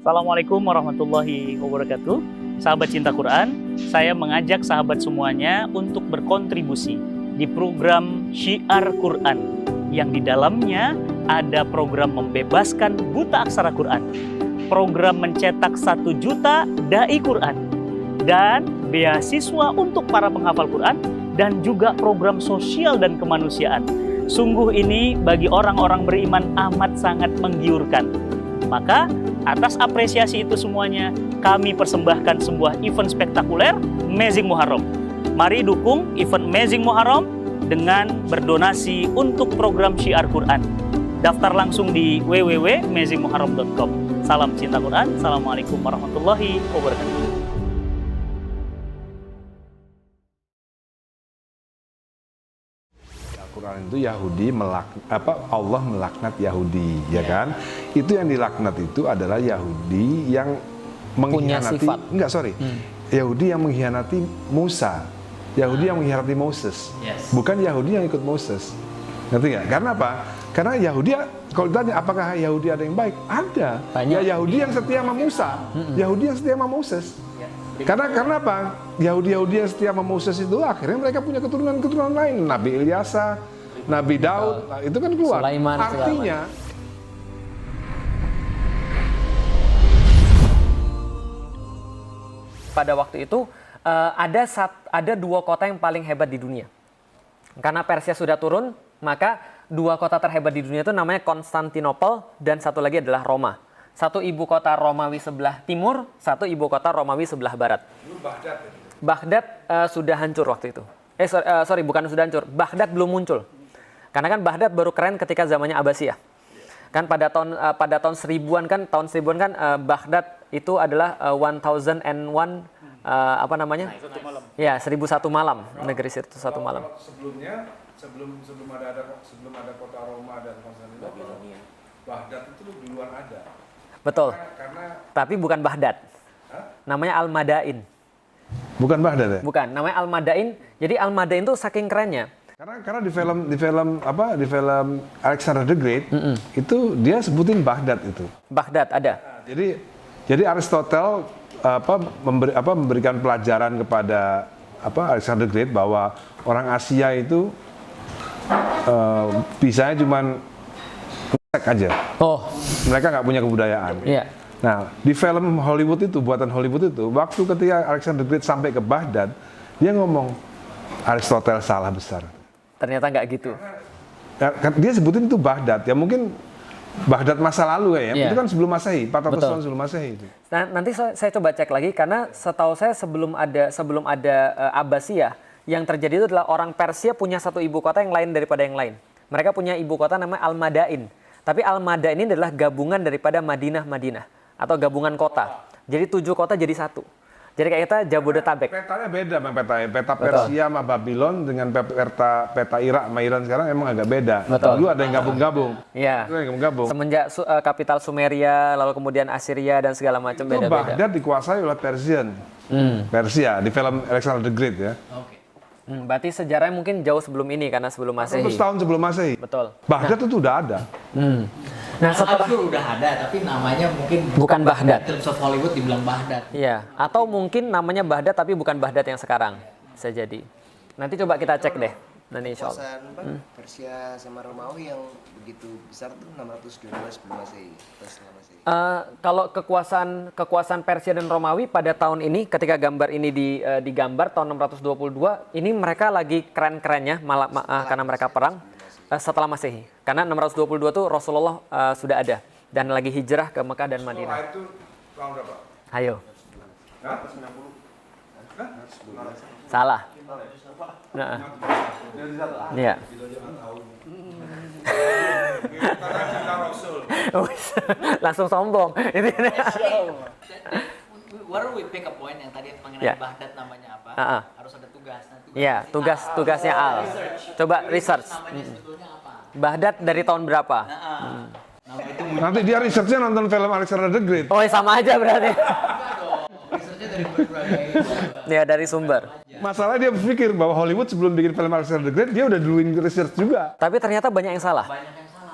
Assalamualaikum warahmatullahi wabarakatuh. Sahabat cinta Quran, saya mengajak sahabat semuanya untuk berkontribusi di program Syiar Quran yang di dalamnya ada program membebaskan buta aksara Quran, program mencetak 1 juta dai Quran, dan beasiswa untuk para penghafal Quran, dan juga program sosial dan kemanusiaan. Sungguh ini bagi orang-orang beriman amat sangat menggiurkan. Maka atas apresiasi itu semuanya, kami persembahkan sebuah event spektakuler Amazing Muharram. Mari dukung event Amazing Muharram dengan berdonasi untuk program Syiar Quran. Daftar langsung di www.amazingmuharram.com. Salam cinta Quran. Assalamualaikum warahmatullahi wabarakatuh. Al-Quran itu Allah melaknat Yahudi, ya kan? Itu yang dilaknat itu adalah Yahudi yang mengkhianati, Yahudi yang mengkhianati Musa, Yahudi yang mengkhianati Moses, bukan Yahudi yang ikut Moses. Ngerti nggak? Karena apa? Karena Yahudi, kalau ditanya apakah Yahudi ada yang baik? Ada. Ya Yahudi yang setia sama Musa, Yahudi yang setia sama Moses. Karena apa? Yahudi yang setia sama Moses itu akhirnya mereka punya keturunan lain. Nabi Ilyasa, Nabi Daud, itu kan keluar. Sulaiman, artinya pada waktu itu ada 2 kota yang paling hebat di dunia. Karena Persia sudah turun, maka 2 kota terhebat di dunia itu namanya Konstantinopel dan satu lagi adalah Roma. Satu ibu kota Romawi sebelah timur, satu ibu kota Romawi sebelah barat. Baghdad sudah hancur waktu itu. Bukan sudah hancur. Baghdad belum muncul. Karena kan Baghdad baru keren ketika zamannya Abbasiyah. Kan pada tahun 1000-an kan, Baghdad itu adalah 1001 apa namanya? Ya, 1001 malam, negeri 1001 malam. Sebelum ada kota Roma dan Konstantinopel, Baghdad itu duluan ada. Betul. Tapi bukan Baghdad. Namanya Al-Madain. Bukan Baghdad ya? Bukan, namanya Al-Madain. Jadi Al-Madain itu saking kerennya. Karena di film Alexander the Great itu dia sebutin Baghdad itu. Baghdad ada. Jadi Aristotle memberikan pelajaran kepada Alexander the Great bahwa orang Asia itu bisanya cuman aja. Mereka nggak punya kebudayaan. Iya. Nah, di film Hollywood itu, buatan Hollywood itu, waktu ketika Alexander the Great sampai ke Baghdad, dia ngomong Aristotle salah besar. Ternyata nggak gitu. Dia sebutin itu Baghdad. Ya mungkin Baghdad masa lalu ya. Itu kan sebelum Masehi, 400 tahun sebelum Masehi itu. Nah, nanti saya coba cek lagi karena setahu saya sebelum ada Abbasiyah, yang terjadi itu adalah orang Persia punya satu ibu kota yang lain daripada yang lain. Mereka punya ibu kota namanya Al-Madain. Tapi Al-Madain ini adalah gabungan daripada Madinah atau gabungan kota. Jadi 7 kota jadi satu. Jadi kayak kita Jabodetabek. Petanya beda sama peta Persia sama Babylon dengan peta Irak sama Iran sekarang emang agak beda. Dulu ada yang gabung-gabung. Iya. Semenjak kapital Sumeria, lalu kemudian Assyria dan segala macam beda-beda. Baghdad dikuasai oleh Persia di film Alexander the Great ya. Berarti sejarahnya mungkin jauh sebelum ini karena sebelum Masehi. 100 tahun sebelum Masehi. Betul. Baghdad itu udah ada. Nah, setelah itu udah ada, tapi namanya mungkin bukan Baghdad. Terms of Hollywood dibilang Baghdad. Iya, atau mungkin namanya Baghdad tapi bukan Baghdad yang sekarang. Bisa jadi. Nanti coba kita cek deh. Nanti insya Allah. Persia sama Romawi yang begitu besar tuh 612 sebelum Masehi. Kalau kekuasaan Persia dan Romawi pada tahun ini, ketika gambar ini digambar tahun 622, ini mereka lagi keren-kerennya karena mereka perang setelah Masehi. Karena 622 itu Rasulullah sudah ada dan lagi hijrah ke Mekah dan Madinah. Itu tahun berapa? Ayo. Salah. Iya. Langsung sombong. Where we pick a point yang tadi mengenai Baghdad namanya apa? Harus ada tugas. Iya, tugasnya Al. Coba research. Baghdad dari tahun berapa? Nanti dia researchnya nonton film Alexander the Great. Oh, sama aja berarti. Researchnya dari berbagai Ya, dari sumber. Masalah dia berpikir bahwa Hollywood sebelum bikin film Alexander the Great dia udah duluin research juga. Tapi ternyata banyak yang salah.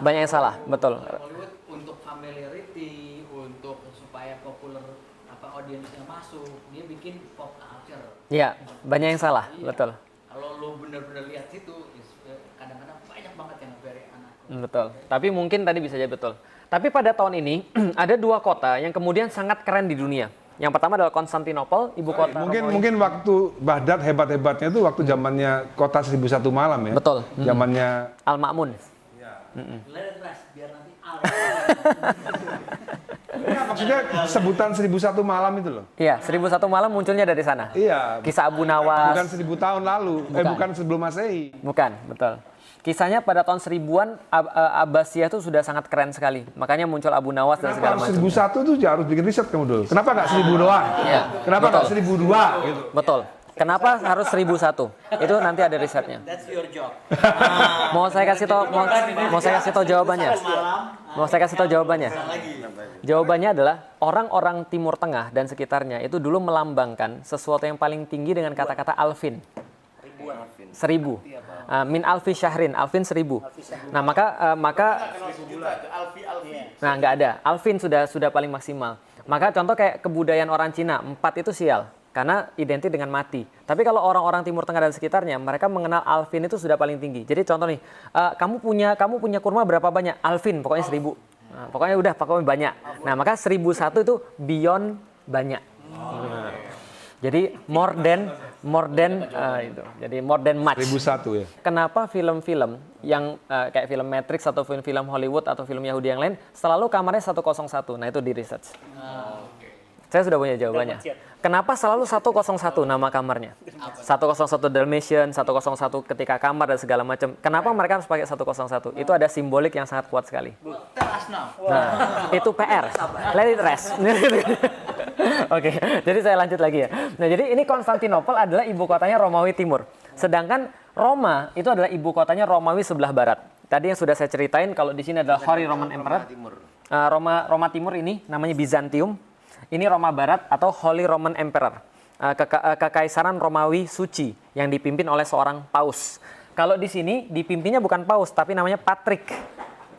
Banyak yang salah, betul. Hollywood untuk familiarity, untuk supaya supaya populer audiensnya masuk, dia bikin pop culture. Iya, banyak yang salah, betul. Kalau lo bener-bener lihat situ, kadang-kadang banyak banget yang very anak. Betul. Tapi mungkin tadi bisa jadi betul. Tapi pada tahun ini ada 2 kota yang kemudian sangat keren di dunia. Yang pertama adalah Konstantinopel, ibu kota Romawi. Mungkin waktu Baghdad hebat-hebatnya itu waktu zamannya kota 1001 malam ya. Betul. Zamannya Al-Ma'mun. Let it rest, biar nanti maksudnya sebutan 1001 malam itu loh. Iya, 1001 malam munculnya dari sana. Iya. Kisah Abu Nawas. Bukan 1000 tahun lalu, bukan sebelum Masehi. Bukan, betul. Kisahnya pada tahun 1000-an Abbasiyah itu sudah sangat keren sekali. Makanya muncul Abu Nawas dan segala Kenapa macam. 1001 tuh harus bikin riset kamu dulu. Kenapa nggak 1000 doang? Iya, Kenapa nggak 1002 gitu? Betul. Kenapa harus 1001? Itu nanti ada risetnya. that's your job. Mau saya kasih tahu jawabannya. Mau saya kasih tahu jawabannya. Jawabannya adalah orang-orang Timur Tengah dan sekitarnya itu dulu melambangkan sesuatu yang paling tinggi dengan kata-kata alfin. 1000. Min alfi syahrin, alfin 1000. Nah, maka nah, nggak ada. Alfin sudah paling maksimal. Maka contoh kayak kebudayaan orang Cina, 4 itu sial karena identik dengan mati. Tapi kalau orang-orang Timur Tengah dan sekitarnya, mereka mengenal alfin itu sudah paling tinggi. Jadi contoh nih, kamu punya kurma berapa banyak? Alfin, pokoknya 1000. Nah, pokoknya banyak. Nah, maka 1001 itu beyond banyak. Jadi more than itu. Jadi more than much. 1001 ya. Kenapa film-film yang kayak film Matrix atau film-film Hollywood atau film Yahudi yang lain selalu kamarnya 101? Nah, itu di research. Saya sudah punya jawabannya. Kenapa selalu 101 nama kamarnya? 101 Dalmatian, 101 ketika kamar dan segala macam. Kenapa mereka harus pakai 101? Itu ada simbolik yang sangat kuat sekali. Nah, itu PR. Let it rest. Oke, jadi saya lanjut lagi ya. Nah, jadi ini Konstantinopel adalah ibu kotanya Romawi Timur. Sedangkan Roma itu adalah ibu kotanya Romawi sebelah barat. Tadi yang sudah saya ceritain kalau di sini adalah Holy Roman Emperor. Roma Timur ini namanya Bizantium. Ini Roma Barat atau Holy Roman Emperor. Kekaisaran Romawi suci yang dipimpin oleh seorang paus. Kalau di sini dipimpinnya bukan paus tapi namanya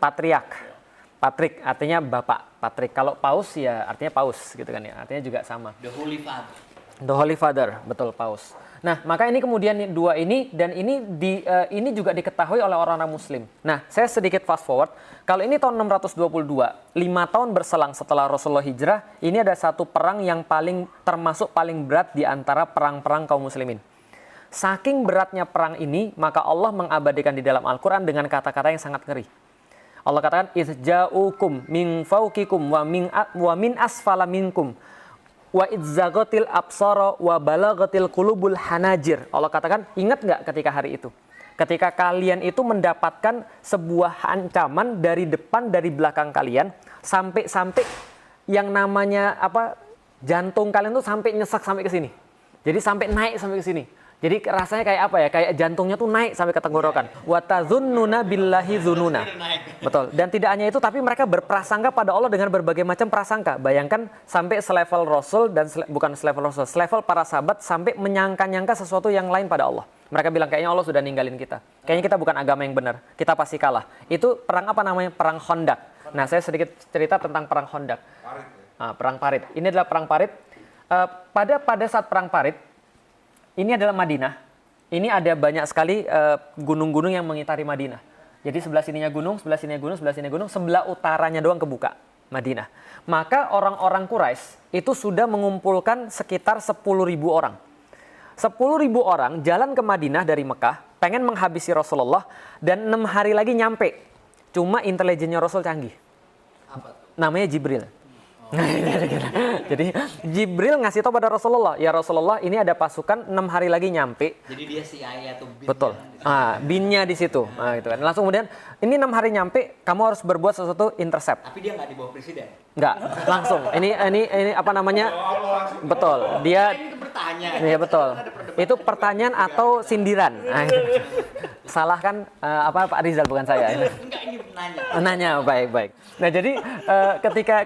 patriark. Patrik artinya bapak, Patrik. Kalau paus ya artinya paus gitu kan ya. Artinya juga sama. The Holy Father. The Holy Father, betul, paus. Nah, maka ini kemudian 2 ini dan ini juga diketahui oleh orang-orang muslim. Nah, saya sedikit fast forward. Kalau ini tahun 622, 5 tahun berselang setelah Rasulullah hijrah, ini ada satu perang yang termasuk paling berat di antara perang-perang kaum muslimin. Saking beratnya perang ini, maka Allah mengabadikan di dalam Al-Qur'an dengan kata-kata yang sangat ngeri. Allah katakan izja'ukum min fawqikum wa min asfala minkum wa idzaghatil absara wa balaghatil qulubul hanajir. Allah katakan, ingat nggak ketika hari itu? Ketika kalian itu mendapatkan sebuah ancaman dari depan, dari belakang kalian, sampai yang namanya jantung kalian tuh sampai nyesek sampai ke sini. Jadi sampai naik sampai ke sini. Jadi rasanya kayak apa ya? Kayak jantungnya tuh naik sampai ke tenggorokan. Wa tazunnuna billahi dzununa. Betul. Dan tidak hanya itu, tapi mereka berprasangka pada Allah dengan berbagai macam prasangka. Bayangkan sampai selevel Rasul dan bukan selevel Rasul, selevel para sahabat sampai menyangka-nyangka sesuatu yang lain pada Allah. Mereka bilang kayaknya Allah sudah ninggalin kita. Kayaknya kita bukan agama yang benar. Kita pasti kalah. Itu perang apa namanya? Perang Khandaq. Nah, saya sedikit cerita tentang perang Khandaq. Perang Parit. Ini adalah perang Parit. Pada saat perang Parit, ini adalah Madinah. Ini ada banyak sekali gunung-gunung yang mengitari Madinah. Jadi sebelah sininya gunung, sebelah sininya gunung, sebelah sininya gunung, sebelah utaranya doang kebuka, Madinah. Maka orang-orang Quraisy itu sudah mengumpulkan sekitar 10.000 orang. 10.000 orang jalan ke Madinah dari Mekah, pengen menghabisi Rasulullah, dan 6 hari lagi nyampe. Cuma intelijennya Rasul canggih. Apa tuh? Namanya Jibril. Jadi Jibril ngasih tahu pada Rasulullah, ya Rasulullah, ini ada pasukan 6 hari lagi nyampe. Jadi dia CIA atau bin. Betul. Binnya di situ. Gitu kan. Langsung kemudian ini 6 hari nyampe, kamu harus berbuat sesuatu intercept. Tapi dia nggak di bawah presiden. Enggak, langsung. Ini apa namanya? Betul. Dia Ini bertanya. Iya betul. Itu pertanyaan atau sindiran. Salah kan Pak Rizal, bukan saya. Enggak, ini nanya. Nanya, baik. Nah, jadi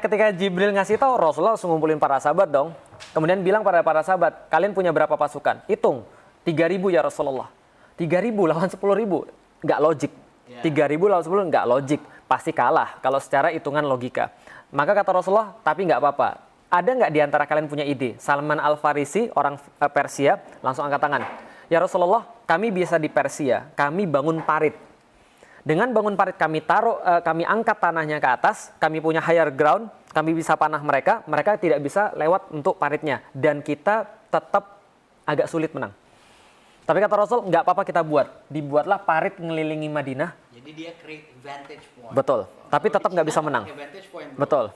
ketika Jibril ngasih tahu, Rasulullah langsung ngumpulin para sahabat dong. Kemudian bilang pada para sahabat, kalian punya berapa pasukan? Hitung. 3.000 ya Rasulullah. 3.000 lawan 10.000. Enggak logik. 3.000 lawan 10 enggak logik. Pasti kalah kalau secara hitungan logika. Maka kata Rasulullah, tapi enggak apa-apa. ada nggak di antara kalian punya ide? Salman Al-Farisi, orang Persia, langsung angkat tangan. Ya Rasulullah, kami bisa di Persia, kami bangun parit. Dengan bangun parit kami kami angkat tanahnya ke atas, kami punya higher ground, kami bisa panah mereka, mereka tidak bisa lewat untuk paritnya. Dan kita tetap agak sulit menang. Tapi kata Rasul, nggak apa-apa kita buat. Dibuatlah parit ngelilingi Madinah. Jadi dia create vantage point. Betul. Tapi tetap nggak bisa menang. Vantage point, betul.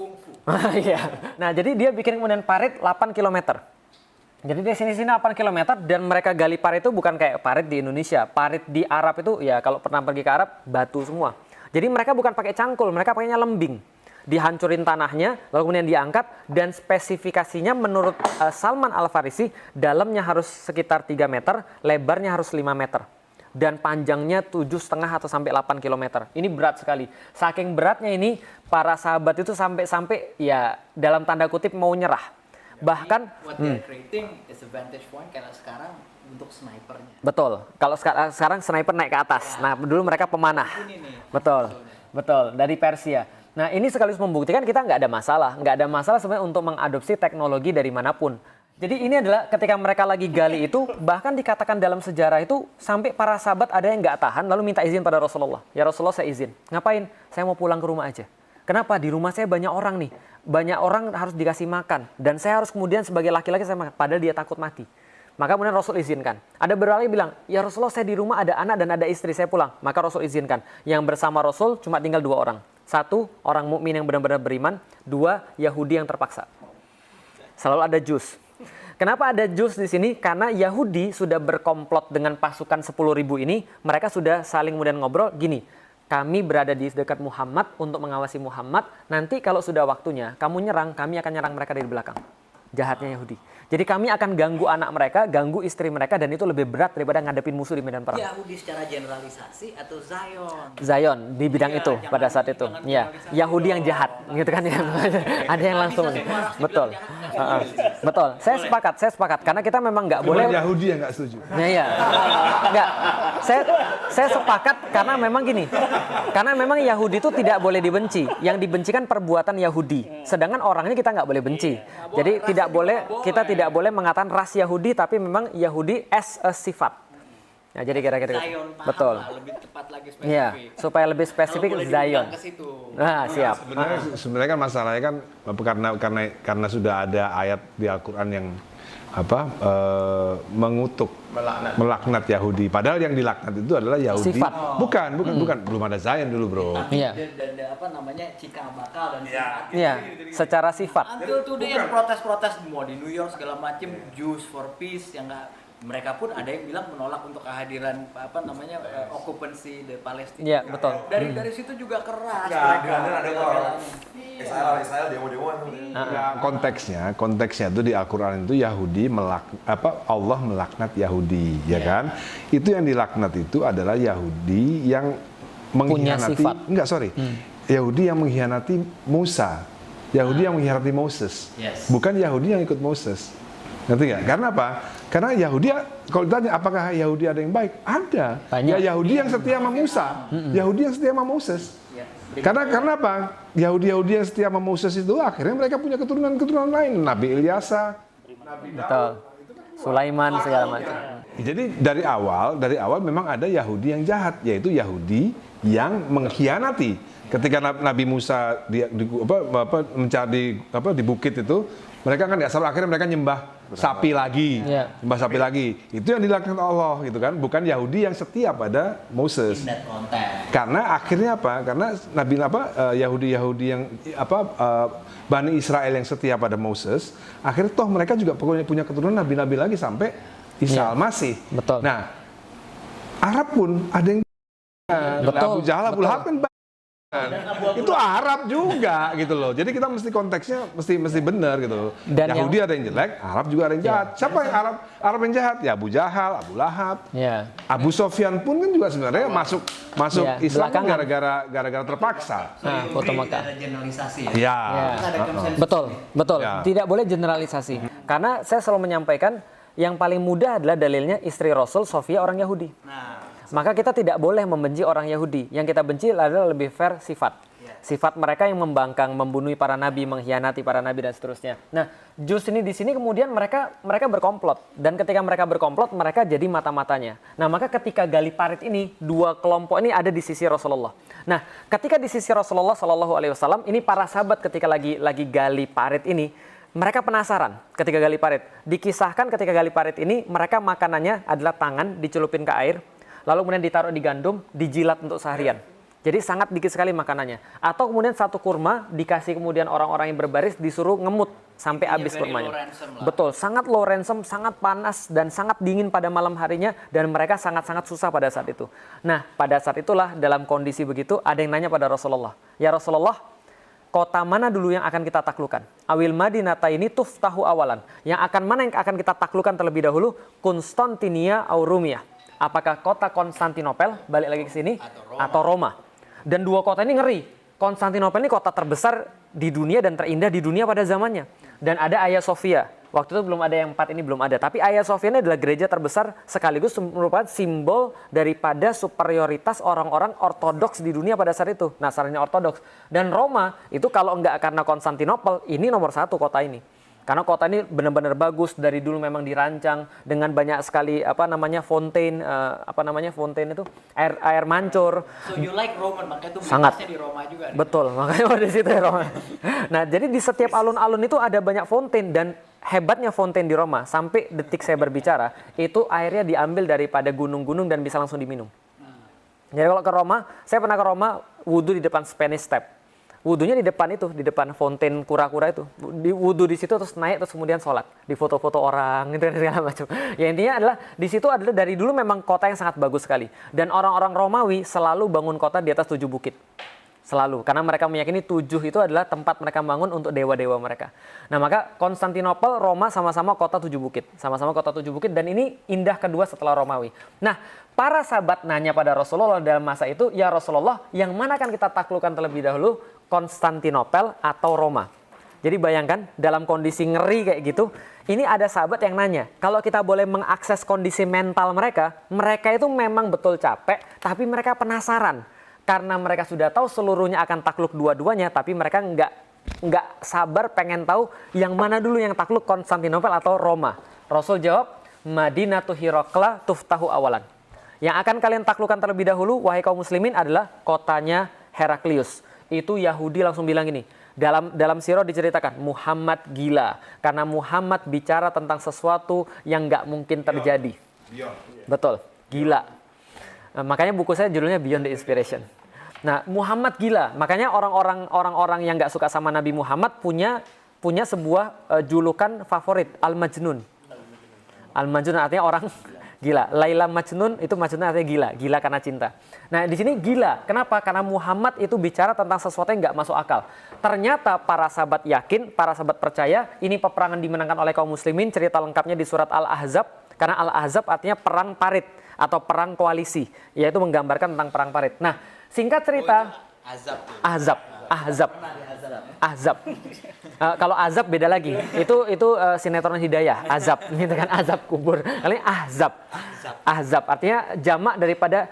Iya. Nah, jadi dia bikin kemudian parit 8 km. Jadi di sini 8 km dan mereka gali parit itu bukan kayak parit di Indonesia. Parit di Arab itu ya kalau pernah pergi ke Arab batu semua. Jadi mereka bukan pakai cangkul, mereka pakainya lembing. Dihancurin tanahnya, lalu kemudian diangkat, dan spesifikasinya menurut Salman Al-Farisi, dalamnya harus sekitar 3 meter, lebarnya harus 5 meter. Dan panjangnya 7,5 atau sampai 8 km. Ini berat sekali. Saking beratnya ini, para sahabat itu sampai ya dalam tanda kutip mau nyerah. Bahkan, what they're creating is a vantage point karena sekarang untuk snipernya. betul. Kalau sekarang sniper naik ke atas. Nah, dulu mereka pemanah. Betul. Dari Persia. Nah, ini sekaligus membuktikan kita nggak ada masalah. Nggak ada masalah sebenarnya untuk mengadopsi teknologi dari manapun. Jadi ini adalah ketika mereka lagi gali itu, bahkan dikatakan dalam sejarah itu, sampai para sahabat ada yang nggak tahan, lalu minta izin pada Rasulullah. Ya Rasulullah, saya izin. Ngapain? Saya mau pulang ke rumah aja. Kenapa? Di rumah saya banyak orang nih. Banyak orang harus dikasih makan. Dan saya harus kemudian sebagai laki-laki saya makan. Padahal dia takut mati. Maka kemudian Rasul izinkan. Ada beberapa yang bilang, ya Rasulullah, saya di rumah ada anak dan ada istri, saya pulang. Maka Rasul izinkan. Yang bersama Rasul cuma tinggal 2 orang. 1, orang mukmin yang benar-benar beriman. 2, Yahudi yang terpaksa. Selalu ada jus. Kenapa ada jus di sini? Karena Yahudi sudah berkomplot dengan pasukan 10.000 ini. Mereka sudah saling kemudian ngobrol gini. Kami berada di dekat Muhammad untuk mengawasi Muhammad. Nanti kalau sudah waktunya, kamu nyerang, kami akan nyerang mereka dari belakang. Jahatnya Yahudi. Jadi kami akan ganggu anak mereka, ganggu istri mereka, dan itu lebih berat daripada ngadepin musuh di medan perang. Yahudi secara generalisasi atau Zion? Zion di bidang itu pada saat itu. Ya, Yahudi yang jahat, gitu kan ya. Ada yang langsung. Betul. Betul. Saya sepakat. Karena kita memang nggak boleh. Yahudi yang nggak setuju. Iya. Nggak. Saya sepakat karena memang gini. Karena memang Yahudi itu tidak boleh dibenci. Yang dibencikan perbuatan Yahudi. Sedangkan orangnya kita nggak boleh benci. Jadi kita tidak boleh mengatakan ras Yahudi, tapi memang Yahudi as a sifat. Ya, jadi kira-kira betul. Lebih tepat lagi spesifik. Iya, supaya lebih spesifik Zion. Nah, siap. Sebenarnya kan masalahnya kan karena sudah ada ayat di Al-Qur'an yang mengutuk melaknat Yahudi. Padahal yang dilaknat itu adalah Yahudi. Sifat. Bukan. Belum ada Zion dulu, Bro. Iya. Dan apa namanya cikal bakal dan sifat. Iya, secara sifat. Until today yang protes-protes mau di New York segala macam, Jews for Peace yang nggak, mereka pun ada yang bilang menolak untuk kehadiran okupansi di Palestina. Iya, betul. Dari situ juga keras. Ada orang Israel demo-demoan. Konteksnya itu di Al-Qur'an itu Yahudi Allah melaknat Yahudi, ya kan? Itu yang dilaknat itu adalah Yahudi yang mengkhianati, Yahudi yang mengkhianati Musa. Yahudi yang mengkhianati Moses. Bukan Yahudi yang ikut Moses. Ngerti nggak? Karena apa? Karena Yahudi, kalau ditanya apakah Yahudi ada yang baik? Ada. Banyak. Ya Yahudi yang setia sama Musa. Yahudi yang setia sama Moses. Karena apa? Yahudi yang setia sama Moses itu akhirnya mereka punya keturunan lain. Nabi Ilyasa, Nabi Daud, Sulaiman segala macam. Jadi dari awal memang ada Yahudi yang jahat, yaitu Yahudi yang mengkhianati. Ketika Nabi Musa mencari di bukit itu, mereka kan nggak salah, akhirnya mereka nyembah sapi lagi, nyembah sapi lagi. Itu yang dilakukan Allah, gitu kan? Bukan Yahudi yang setia pada Moses. Karena akhirnya apa? Karena Yahudi yang Bani Israel yang setia pada Moses, akhirnya toh mereka juga punya keturunan nabi-nabi lagi sampai Isa Al-Masih. Betul. Nah, Arab pun ada yang Abu Jahal, Abu Lahab kan itu Arab juga gitu loh. Jadi kita mesti konteksnya mesti benar gitu. Dan Yahudi ada yang jelek, Arab juga ada yang jahat. Siapa yang Arab yang jahat? Ya Abu Jahal, Abu Lahab. Abu Sofyan pun kan juga sebenarnya masuk Islam kan gara-gara terpaksa. Foto Mekah. Ada generalisasi ya. Betul. Tidak boleh generalisasi. Karena saya selalu menyampaikan yang paling mudah adalah dalilnya istri Rasul Sofia orang Yahudi. Maka kita tidak boleh membenci orang Yahudi. Yang kita benci adalah lebih fair sifat. Sifat mereka yang membangkang, membunuh para nabi, mengkhianati para nabi dan seterusnya. Nah, juz ini di sini kemudian mereka berkomplot, dan ketika mereka berkomplot mereka jadi mata-matanya. Nah, maka ketika gali parit ini, dua kelompok ini ada di sisi Rasulullah. Nah, ketika di sisi Rasulullah Shallallahu Alaihi Wasallam ini, para sahabat ketika lagi gali parit ini, mereka penasaran ketika gali parit. Dikisahkan ketika gali parit ini, mereka makanannya adalah tangan dicelupin ke air, lalu kemudian ditaruh di gandum, dijilat untuk seharian. Jadi sangat dikit sekali makanannya. Atau kemudian satu kurma dikasih kemudian orang-orang yang berbaris disuruh ngemut sampai habis kurmanya. Betul, sangat low ransom, sangat panas dan sangat dingin pada malam harinya, dan mereka sangat-sangat susah pada saat itu. Nah, pada saat itulah dalam kondisi begitu ada yang nanya pada Rasulullah, "Ya Rasulullah, kota mana dulu yang akan kita taklukkan? Awil Madinata ini tuftahu awalan. Mana yang akan kita taklukkan terlebih dahulu? Konstantinia au Rumiyah. Apakah kota Konstantinopel, balik lagi ke sini, atau Roma? Dan dua kota ini ngeri. Konstantinopel ini kota terbesar di dunia dan terindah di dunia pada zamannya. Dan ada Hagia Sophia. Waktu itu belum ada yang 4 ini, belum ada. Tapi Hagia Sophia ini adalah gereja terbesar sekaligus merupakan simbol daripada superioritas orang-orang ortodoks di dunia pada saat itu. Nasrani ortodoks. Dan Roma itu kalau enggak karena Konstantinopel, ini nomor 1 kota ini. Karena kota ini benar-benar bagus, dari dulu memang dirancang dengan banyak sekali fontaine, fontaine itu air mancur. So you like Roman, makanya itu sangat di Roma juga. Betul, makanya di situ ya Roma. Nah, jadi di setiap alun-alun itu ada banyak fontaine, dan hebatnya fontaine di Roma sampai detik saya berbicara itu airnya diambil daripada gunung-gunung dan bisa langsung diminum. Jadi kalau ke Roma, saya pernah ke Roma wudhu di depan Spanish Step. Wudhunya di depan itu, di depan fontaine kura-kura itu. Wudhu di situ terus naik terus kemudian sholat, di foto-foto orang gitu segala macam. Ya intinya adalah di situ adalah dari dulu memang kota yang sangat bagus sekali. Dan orang-orang Romawi selalu bangun kota di atas 7 bukit. Selalu, karena mereka meyakini 7 itu adalah tempat mereka bangun untuk dewa-dewa mereka. Nah, maka Konstantinopel, Roma sama-sama kota 7 bukit. Sama-sama kota 7 bukit, dan ini indah kedua setelah Romawi. Nah, para sahabat nanya pada Rasulullah dalam masa itu, "Ya Rasulullah, yang mana akan kita taklukkan terlebih dahulu? Konstantinopel atau Roma?" Jadi bayangkan dalam kondisi ngeri kayak gitu, ini ada sahabat yang nanya, kalau kita boleh mengakses kondisi mental mereka itu memang betul capek, tapi mereka penasaran. Karena mereka sudah tahu seluruhnya akan takluk dua-duanya, tapi mereka nggak sabar pengen tahu yang mana dulu yang takluk, Konstantinopel atau Roma. Rasul jawab, "Madinatu Hiraqla tuftahu awalan." Yang akan kalian taklukkan terlebih dahulu, wahai kaum muslimin, adalah kotanya Heraklius. Itu Yahudi langsung bilang ini. Dalam sirah diceritakan, Muhammad gila. Karena Muhammad bicara tentang sesuatu yang nggak mungkin terjadi. Betul, gila. Makanya buku saya judulnya Beyond the Inspiration. Nah, Muhammad gila. Makanya orang-orang yang nggak suka sama Nabi Muhammad punya sebuah julukan favorit, Al-Majnun. Al-Majnun artinya orang gila. Laila Majnun, itu Majnun artinya gila karena cinta. Nah, di sini gila. Kenapa? Karena Muhammad itu bicara tentang sesuatu yang nggak masuk akal. Ternyata para sahabat yakin, para sahabat percaya, ini peperangan dimenangkan oleh kaum muslimin. Cerita lengkapnya di surat Al-Ahzab. Karena Al-Ahzab artinya perang parit atau perang koalisi, yaitu menggambarkan tentang perang parit. Nah, singkat cerita, Ahzab. Kalau azab beda lagi. Itu sinetron Hidayah, azab, gitu kan, azab kubur. Kali Ahzab artinya jamak daripada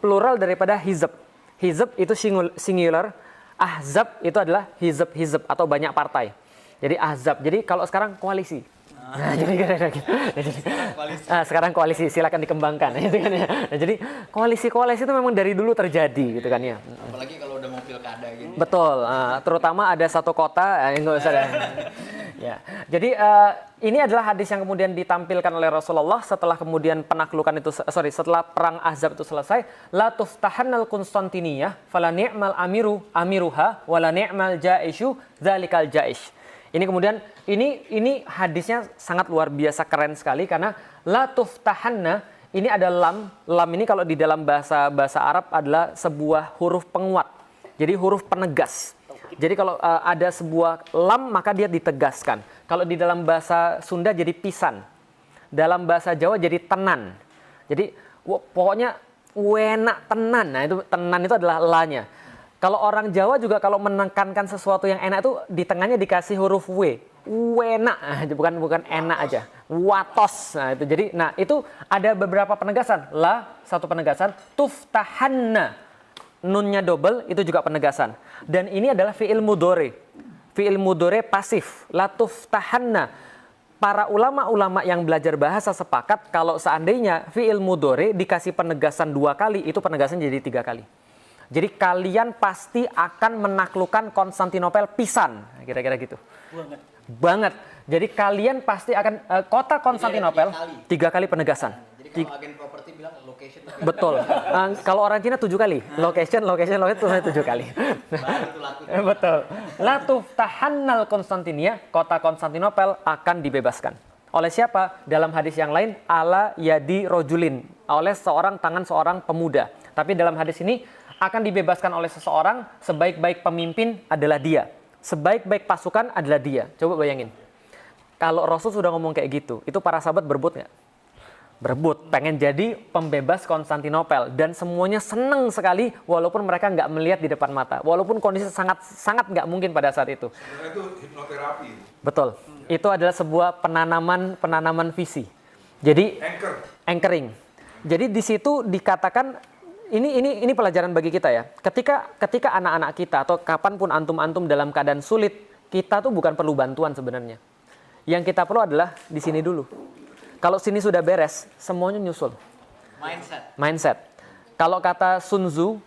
plural daripada hizb. Hizb itu singular, Ahzab itu adalah hizb atau banyak partai. Jadi Ahzab. Jadi kalau sekarang koalisi. Nah, sekarang koalisi silakan dikembangkan gitu kan ya. Nah, jadi koalisi itu memang dari dulu terjadi gitu kan ya. Apalagi kalau udah mau pilkada gitu. Betul, terutama ada satu kota enggak usah deh. Ya. Jadi ini adalah hadis yang kemudian ditampilkan oleh Rasulullah setelah kemudian setelah perang Ahzab itu selesai, la tuftahannal Konstantiniyah fala ni'mal amiruha wala ni'mal jaishu dzalikal jaish. Ini kemudian ini hadisnya sangat luar biasa keren sekali, karena la tuftahanna ini ada lam ini kalau di dalam bahasa Arab adalah sebuah huruf penguat. Jadi huruf penegas. Jadi kalau ada sebuah lam maka dia ditegaskan. Kalau di dalam bahasa Sunda jadi pisan. Dalam bahasa Jawa jadi tenan. Jadi pokoknya enak tenan. Nah, itu tenan itu adalah la-nya. Kalau orang Jawa juga kalau menekankan sesuatu yang enak itu di tengahnya dikasih huruf W. Enak, bukan enak aja. Watos. Nah, itu jadi itu ada beberapa penegasan. La satu penegasan, tuftahanna. nunnya double itu juga penegasan. Dan ini adalah fi'il mudhari. Fi'il mudhari pasif. Latuf tahanna. Para ulama-ulama yang belajar bahasa sepakat kalau seandainya fi'il mudhari dikasih penegasan 2 kali, itu penegasan jadi 3 kali. Jadi kalian pasti akan menaklukkan Konstantinopel pisan, kira-kira gitu. Banget. Jadi kalian pasti akan kota Konstantinopel 3 kali penegasan. Jadi kalau agen properti bilang location. Betul. Kalau orang Cina 7 kali. Location 7 kali. Baru itu laku. Betul. Latuf tahannal Konstantinia, kota Konstantinopel akan dibebaskan. Oleh siapa? Dalam hadis yang lain, ala yadi rojulin. Oleh tangan seorang pemuda. Tapi dalam hadis ini, akan dibebaskan oleh seseorang, sebaik-baik pemimpin adalah dia. Sebaik-baik pasukan adalah dia. Coba bayangin. Kalau Rasul sudah ngomong kayak gitu, itu para sahabat berebut nggak? Berebut, pengen jadi pembebas Konstantinopel. Dan semuanya senang sekali, walaupun mereka nggak melihat di depan mata. Walaupun kondisi sangat nggak mungkin pada saat itu. Sebenarnya itu hipnoterapi. Betul. Itu adalah sebuah penanaman visi. Jadi anchoring. Jadi di situ dikatakan ini pelajaran bagi kita ya. Ketika anak-anak kita atau kapanpun antum dalam keadaan sulit, kita tuh bukan perlu bantuan sebenarnya. Yang kita perlu adalah di sini dulu. Kalau sini sudah beres, semuanya nyusul. Mindset. Kalau kata Sun Tzu,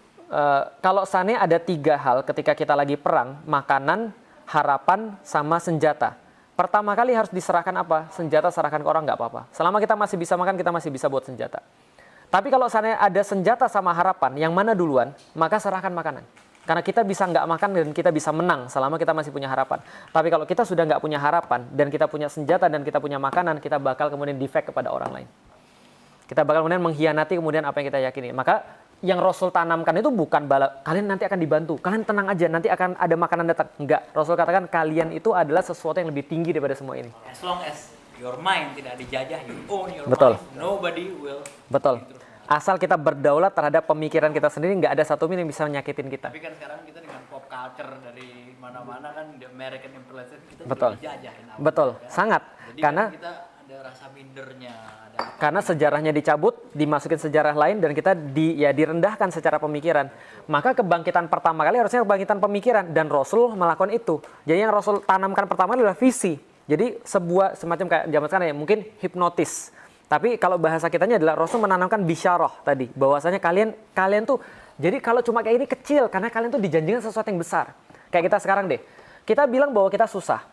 kalau sana ada 3 hal ketika kita lagi perang, makanan, harapan, sama senjata. Pertama kali harus diserahkan apa? Senjata serahkan ke orang, nggak apa-apa. Selama kita masih bisa makan, kita masih bisa buat senjata. Tapi kalau sana ada senjata sama harapan, yang mana duluan, maka serahkan makanan. Karena kita bisa nggak makan dan kita bisa menang selama kita masih punya harapan. Tapi kalau kita sudah nggak punya harapan dan kita punya senjata dan kita punya makanan, kita bakal kemudian defect kepada orang lain. Kita bakal kemudian mengkhianati kemudian apa yang kita yakini. Maka yang Rasul tanamkan itu bukan kalian nanti akan dibantu, kalian tenang aja, nanti akan ada makanan datang. Enggak, Rasul katakan kalian itu adalah sesuatu yang lebih tinggi daripada semua ini. As long as your mind tidak dijajah, you own your Betul. mind, nobody will. Betul. Asal kita berdaulat terhadap pemikiran kita sendiri, nggak ada satu yang bisa nyakitin kita. Tapi kan sekarang kita dengan pop culture dari mana-mana kan, the American influence kita Betul. juga dijajahin. Betul, Kan? sangat. Jadi Karena kan kita ada rasa mindernya. karena sejarahnya dicabut, dimasukin sejarah lain dan kita direndahkan secara pemikiran. Maka kebangkitan pertama kali harusnya kebangkitan pemikiran dan Rasul melakukan itu. Jadi yang Rasul tanamkan pertama adalah visi. Jadi sebuah semacam kayak zaman sekarang ya, mungkin hipnotis. Tapi kalau bahasa kitanya adalah Rasul menanamkan bisyarah tadi, bahwasanya kalian tuh jadi kalau cuma kayak ini kecil karena kalian tuh dijanjikan sesuatu yang besar. Kayak kita sekarang deh. Kita bilang bahwa kita susah.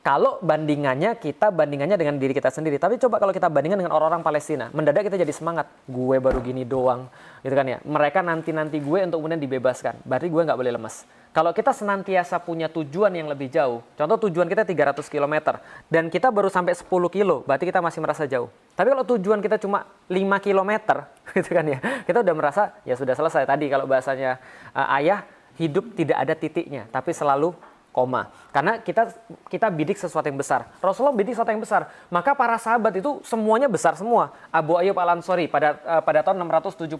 Kalau kita bandingannya dengan diri kita sendiri. Tapi coba kalau kita bandingkan dengan orang-orang Palestina, mendadak kita jadi semangat. Gue baru gini doang, gitu kan ya. Mereka nanti gue untuk kemudian dibebaskan. Berarti gue nggak boleh lemas. Kalau kita senantiasa punya tujuan yang lebih jauh, contoh tujuan kita 300 km, dan kita baru sampai 10 kilo, berarti kita masih merasa jauh. Tapi kalau tujuan kita cuma 5 km, gitu kan ya, kita udah merasa, ya sudah selesai. Tadi kalau bahasanya ayah, hidup tidak ada titiknya, tapi selalu koma. Karena kita bidik sesuatu yang besar. Rasulullah bidik sesuatu yang besar. Maka para sahabat itu semuanya besar semua. Abu Ayyub Al-Ansari pada tahun 674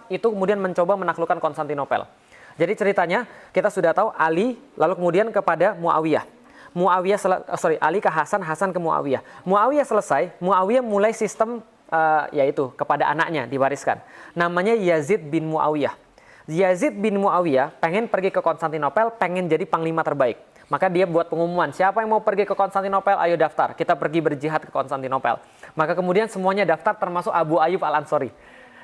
itu kemudian mencoba menaklukkan Konstantinopel. Jadi ceritanya kita sudah tahu Ali lalu kemudian kepada Muawiyah. Ali ke Hasan, Hasan ke Muawiyah. Muawiyah selesai, Muawiyah mulai sistem yaitu kepada anaknya diwariskan. Namanya Yazid bin Muawiyah. Yazid bin Muawiyah pengen pergi ke Konstantinopel, pengen jadi panglima terbaik. Maka dia buat pengumuman, siapa yang mau pergi ke Konstantinopel, ayo daftar. Kita pergi berjihad ke Konstantinopel. Maka kemudian semuanya daftar termasuk Abu Ayyub Al-Ansari.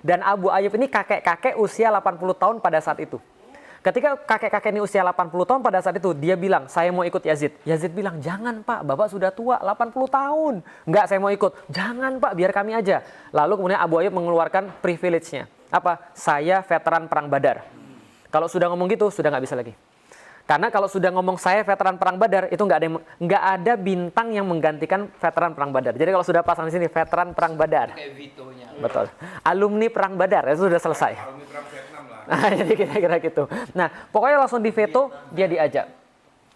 Dan Abu Ayyub ini kakek-kakek usia 80 tahun pada saat itu. Ketika kakek-kakek ini usia 80 tahun pada saat itu, dia bilang, saya mau ikut Yazid. Yazid bilang, jangan Pak, Bapak sudah tua, 80 tahun. Enggak, saya mau ikut. Jangan Pak, biar kami aja. Lalu kemudian Abu Ayyub mengeluarkan privilege-nya. Apa? Saya veteran Perang Badar. Kalau sudah ngomong gitu, sudah nggak bisa lagi. Karena kalau sudah ngomong saya veteran Perang Badar, itu nggak ada bintang yang menggantikan veteran Perang Badar. Jadi kalau sudah pasang di sini, veteran Perang Badar. Kayak Vito-nya. Betul. Alumni Perang Badar, itu sudah selesai. Alumni Perang Vietnam lah. Nah, jadi kira-kira gitu. Nah, pokoknya langsung di veto, dia diajak.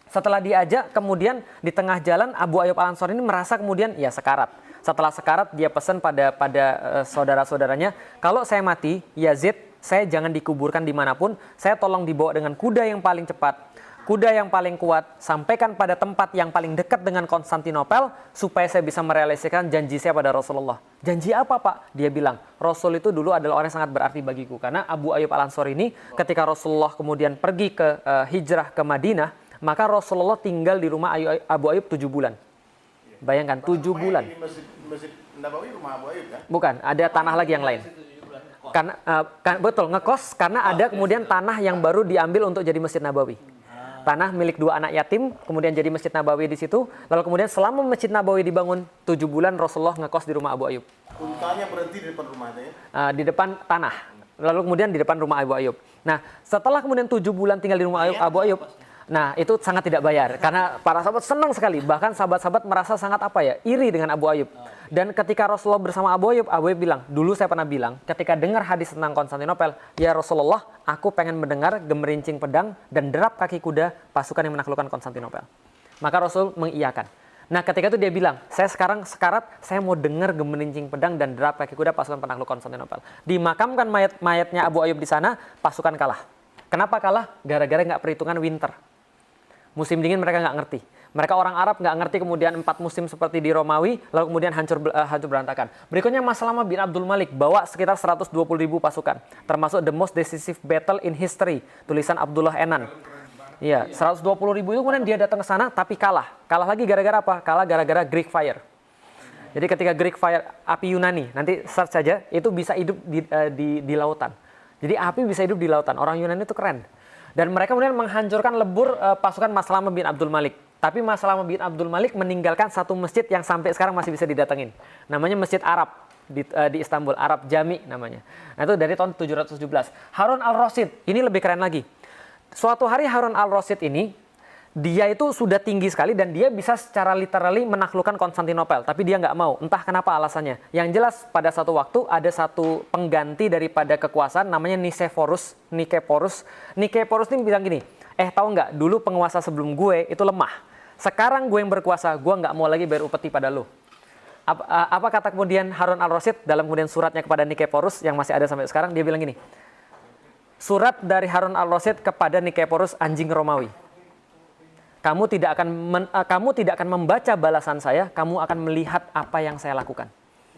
Setelah diajak, kemudian di tengah jalan Abu Ayyub Al-Ansari ini merasa kemudian ya sekarat. Setelah sekarat, dia pesan pada saudara-saudaranya, kalau saya mati, Yazid, saya jangan dikuburkan dimanapun, saya tolong dibawa dengan kuda yang paling cepat. kuda yang paling kuat, sampaikan pada tempat yang paling dekat dengan Konstantinopel supaya saya bisa merealisasikan janji saya pada Rasulullah. Janji apa, Pak? Dia bilang, Rasul itu dulu adalah orang yang sangat berarti bagiku. Karena Abu Ayyub Al-Ansori ini ketika Rasulullah kemudian pergi ke hijrah ke Madinah, maka Rasulullah tinggal di rumah Abu Ayyub 7 bulan. Bayangkan, 7 bulan. Masjid Nabawi rumah Abu Ayyub kan? Bukan, ada tanah lagi yang lain. Karena betul ngekos karena ada kemudian tanah yang baru diambil untuk jadi Masjid Nabawi. Tanah milik 2 anak yatim, kemudian jadi Masjid Nabawi di situ. Lalu kemudian selama Masjid Nabawi dibangun 7 bulan Rasulullah ngekos di rumah Abu Ayyub. Untanya berhenti di depan rumahnya ya? Di depan tanah. Lalu kemudian di depan rumah Abu Ayyub. Nah, setelah kemudian 7 bulan tinggal di rumah Abu Ayyub, nah itu sangat tidak bayar karena para sahabat senang sekali. Bahkan sahabat-sahabat merasa sangat iri dengan Abu Ayyub. Dan ketika Rasulullah bersama Abu Ayyub bilang, dulu saya pernah bilang, ketika dengar hadis tentang Konstantinopel, ya Rasulullah, aku pengen mendengar gemerincing pedang dan derap kaki kuda pasukan yang menaklukkan Konstantinopel. Maka Rasul mengiyakan. Nah ketika itu dia bilang, saya sekarang sekarat, saya mau dengar gemerincing pedang dan derap kaki kuda pasukan penakluk Konstantinopel. Dimakamkan mayatnya Abu Ayyub di sana, pasukan kalah. Kenapa kalah? Gara-gara nggak perhitungan winter. Musim dingin mereka nggak ngerti. Mereka orang Arab nggak ngerti kemudian 4 musim seperti di Romawi, lalu kemudian hancur berantakan. Berikutnya Maslamah bin Abdul Malik bawa sekitar 120.000 pasukan, termasuk the most decisive battle in history, tulisan Abdullah Enan. Iya, 120.000 itu kemudian dia datang ke sana tapi kalah. Kalah lagi gara-gara apa? Kalah gara-gara Greek fire. Jadi ketika Greek fire, api Yunani, nanti search saja, itu bisa hidup di lautan. Jadi api bisa hidup di lautan. Orang Yunani itu keren. Dan mereka kemudian menghancurkan lebur pasukan Maslamah bin Abdul Malik. Tapi Maslamah bin Abdul Malik meninggalkan satu masjid yang sampai sekarang masih bisa didatengin. Namanya Masjid Arab di Istanbul, Arab Jami namanya. Nah itu dari tahun 717. Harun al-Rasyid, ini lebih keren lagi. Suatu hari Harun al-Rasyid ini, dia itu sudah tinggi sekali dan dia bisa secara literally menaklukkan Konstantinopel. Tapi dia nggak mau, entah kenapa alasannya. Yang jelas pada satu waktu ada satu pengganti daripada kekuasaan namanya Nikephorus. Nikephorus ini bilang gini, tahu nggak, dulu penguasa sebelum gue itu lemah. Sekarang gue yang berkuasa, gue nggak mau lagi bayar upeti pada lo. Apa kata kemudian Harun al-Rasyid dalam kemudian suratnya kepada Nikephorus yang masih ada sampai sekarang, dia bilang gini, surat dari Harun al-Rasyid kepada Nikephorus anjing Romawi. Kamu tidak akan membaca balasan saya, kamu akan melihat apa yang saya lakukan.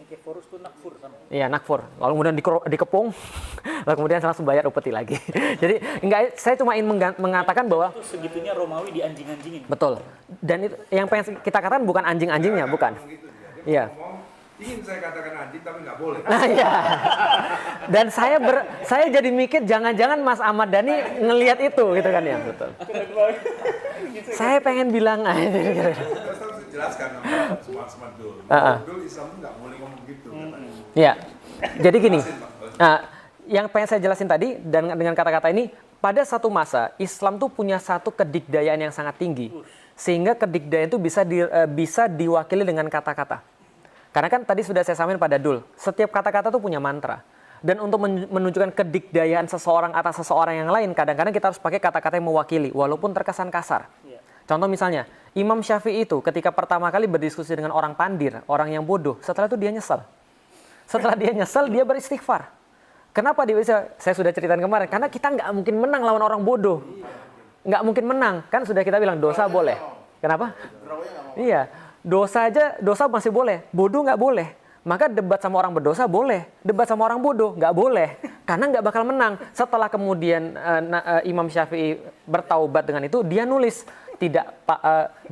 Nikephorus itu nakfur kan? Iya, nakfur. Lalu kemudian dikepung, lalu kemudian langsung bayar upeti lagi. Jadi saya cuma ingin mengatakan bahwa itu segitunya Romawi di anjing-anjingin. betul. Dan itu yang pengen kita katakan bukan anjing-anjingnya, bukan. Iya. Ingin saya katakan anjing tapi nggak boleh. Nah, iya. Dan saya jadi mikir jangan-jangan Mas Ahmad Dhani ngelihat itu gitu kan ya, betul. Saya pengen bilang aja. Terus harus dijelaskan sama Smart Dul. Dul Islam tuh nggak boleh ngomong gitu. Iya. Jadi gini. Yang pengen saya jelasin tadi dan dengan kata-kata ini, pada satu masa Islam tuh punya satu kedikdayaan yang sangat tinggi. Sehingga kedikdayaan itu bisa diwakili dengan kata-kata. Karena kan tadi sudah saya sampaikan pada Dul, setiap kata-kata tuh punya mantra. Dan untuk menunjukkan kedikdayaan seseorang atas seseorang yang lain, kadang-kadang kita harus pakai kata-kata yang mewakili, walaupun terkesan kasar. Contoh misalnya, Imam Syafi'i itu ketika pertama kali berdiskusi dengan orang pandir, orang yang bodoh, setelah itu dia nyesel. Setelah dia nyesel, dia beristighfar. Kenapa dia bisa? Saya sudah ceritain kemarin, karena kita nggak mungkin menang lawan orang bodoh. Nggak mungkin menang, kan sudah kita bilang dosa boleh. Kenapa? Iya. Dosa masih boleh, bodoh nggak boleh. Maka debat sama orang berdosa boleh, debat sama orang bodoh nggak boleh, karena nggak bakal menang. Setelah kemudian Imam Syafi'i bertaubat dengan itu, dia nulis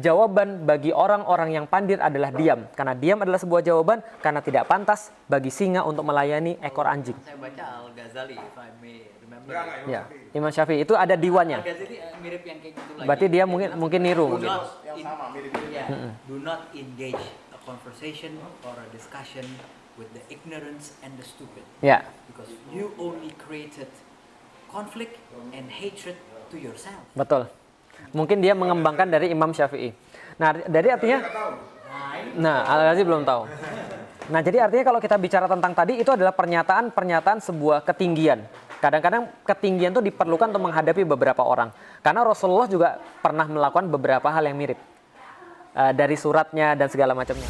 jawaban bagi orang-orang yang pandir adalah diam, karena diam adalah sebuah jawaban, karena tidak pantas bagi singa untuk melayani ekor anjing. Saya baca Al-Ghazali, if I may remember. Ya, Imam Syafi'i itu ada diwannya. Al-Ghazali mirip yang kayak gitu lagi. Berarti dia mungkin niru. Do Mungkin. not do not engage a conversation or a discussion with the ignorance and the stupid. Ya. Because you only created conflict and hatred to yourself. Betul. Mungkin dia mengembangkan dari Imam Syafi'i. Nah, dari artinya, Al-Ghazi belum tahu. Nah, jadi artinya kalau kita bicara tentang tadi, itu adalah pernyataan sebuah ketinggian. Kadang-kadang ketinggian itu diperlukan untuk menghadapi beberapa orang. Karena Rasulullah juga pernah melakukan beberapa hal yang mirip. Dari suratnya dan segala macamnya.